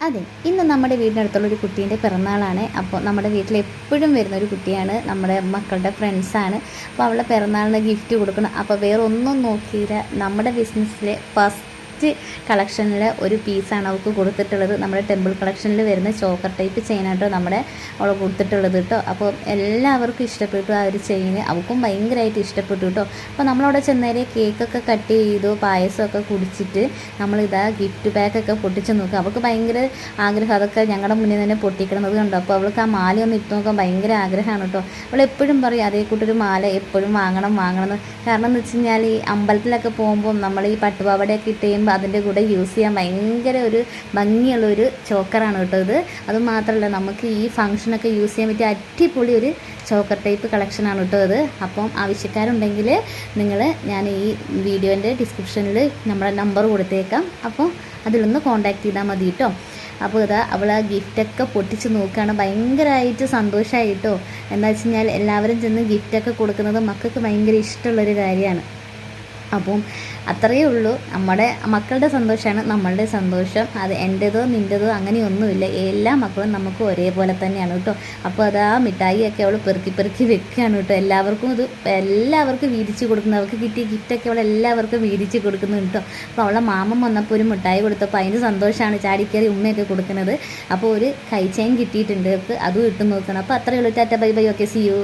അതെ, ഇന്ന് നമ്മുടെ വീടിനടുത്തുള്ളൊരു കുട്ടീൻ്റെ പിറന്നാളാണ്. അപ്പോൾ നമ്മുടെ വീട്ടിൽ എപ്പോഴും വരുന്നൊരു കുട്ടിയാണ്, നമ്മുടെ മക്കളുടെ ഫ്രണ്ട്സാണ്. അപ്പോൾ അവളുടെ പിറന്നാളിന് ഗിഫ്റ്റ് കൊടുക്കണം. അപ്പോൾ വേറെ ഒന്നും നോക്കിയില്ല, നമ്മുടെ ബിസിനസ്സിലെ ഫസ്റ്റ് കളക്ഷനിലെ ഒരു പീസാണ് അവൾക്ക് കൊടുത്തിട്ടുള്ളത്. നമ്മുടെ ടെമ്പിൾ കളക്ഷനിൽ വരുന്ന ചോക്കർ ടൈപ്പ് ചെയിനാട്ടോ അവൾ കൊടുത്തിട്ടുള്ളത് കേട്ടോ. അപ്പോൾ എല്ലാവർക്കും ഇഷ്ടപ്പെട്ടു ആ ഒരു ചെയിന്, അവൾക്കും ഭയങ്കരമായിട്ട് ഇഷ്ടപ്പെട്ടു കേട്ടോ. അപ്പോൾ നമ്മളവിടെ ചെന്നേരെ കേക്കൊക്കെ കട്ട് ചെയ്തു, പായസമൊക്കെ കുടിച്ചിട്ട് നമ്മളിതാ ഗിഫ്റ്റ് പാക്കൊക്കെ പൊട്ടിച്ച് നോക്കുക. അവൾക്ക് ഭയങ്കര ആഗ്രഹം, അതൊക്കെ ഞങ്ങളുടെ മുന്നിൽ തന്നെ പൊട്ടിക്കണമെന്നത് കണ്ടോ. അപ്പോൾ അവൾക്ക് ആ മാലയൊന്ന് ഇട്ട് നോക്കാൻ ഭയങ്കര ആഗ്രഹമാണ് കേട്ടോ. അവൾ എപ്പോഴും പറയും അതേ കൂട്ടൊരു മാല എപ്പോഴും വാങ്ങണം എന്ന്. കാരണം എന്ന് വെച്ച് കഴിഞ്ഞാൽ ഈ അമ്പലത്തിലൊക്കെ പോകുമ്പോൾ നമ്മൾ ഈ പട്ടുപാവാടയൊക്കെ ഇട്ട് കഴിയുമ്പോൾ അതിൻ്റെ കൂടെ യൂസ് ചെയ്യാൻ ഭയങ്കര ഒരു ഭംഗിയുള്ളൊരു ചോക്കറാണ് കേട്ടോ ഇത്. അതുമാത്രമല്ല നമുക്ക് ഈ ഫംഗ്ഷനൊക്കെ യൂസ് ചെയ്യാൻ പറ്റിയ അടിപൊളി ഒരു ചോക്കർ ടൈപ്പ് കളക്ഷനാണ് കേട്ടോ ഇത്. അപ്പം ആവശ്യക്കാരുണ്ടെങ്കിൽ ഞാൻ ഈ വീഡിയോൻ്റെ ഡിസ്ക്രിപ്ഷനിൽ നമ്മുടെ നമ്പർ കൊടുത്തേക്കാം. അപ്പോൾ അതിലൊന്ന് കോൺടാക്ട് ചെയ്താൽ മതി കേട്ടോ. അപ്പോൾ ഇതാ അവൾ ആ ഗിഫ്റ്റൊക്കെ പൊട്ടിച്ച് നോക്കുകയാണ്, ഭയങ്കരമായിട്ട് സന്തോഷമായിട്ടോ. എന്താ വെച്ച് കഴിഞ്ഞാൽ എല്ലാവരും ചെന്ന് ഗിഫ്റ്റൊക്കെ കൊടുക്കുന്നത് മക്കൾക്ക് ഭയങ്കര ഇഷ്ടമുള്ളൊരു കാര്യമാണ്. അപ്പം അത്രയേ ഉള്ളൂ, നമ്മുടെ മക്കളുടെ സന്തോഷമാണ് നമ്മളുടെ സന്തോഷം. അത് എൻ്റേതോ നിൻ്റേതോ അങ്ങനെയൊന്നുമില്ല, എല്ലാ മക്കളും നമുക്ക് ഒരേപോലെ തന്നെയാണ് കേട്ടോ. അപ്പോൾ അത് ആ മിഠായിയൊക്കെ അവൾ പെറുക്കി വെക്കുകയാണ് കേട്ടോ. എല്ലാവർക്കും വീതിച്ച് കൊടുക്കുന്നു, അവൾക്ക് കിട്ടിയ ഗിഫ്റ്റൊക്കെ അവൾ എല്ലാവർക്കും വീതിച്ച് കൊടുക്കുന്നു കേട്ടോ. അപ്പോൾ അവളെ മാമൻ വന്നപ്പോൾ ഒരു മിഠായി കൊടുത്തപ്പോൾ അതിന് സന്തോഷമാണ് ചാടിക്കയറി ഉമ്മയൊക്കെ കൊടുക്കുന്നത്. അപ്പോൾ ഒരു കൈ ചെയിൻ കിട്ടിയിട്ടുണ്ട്, അതും ഇട്ട് നോക്കണം. അപ്പോൾ അത്രയേ ഉള്ളൂ. Tata bye bye, okay, see U.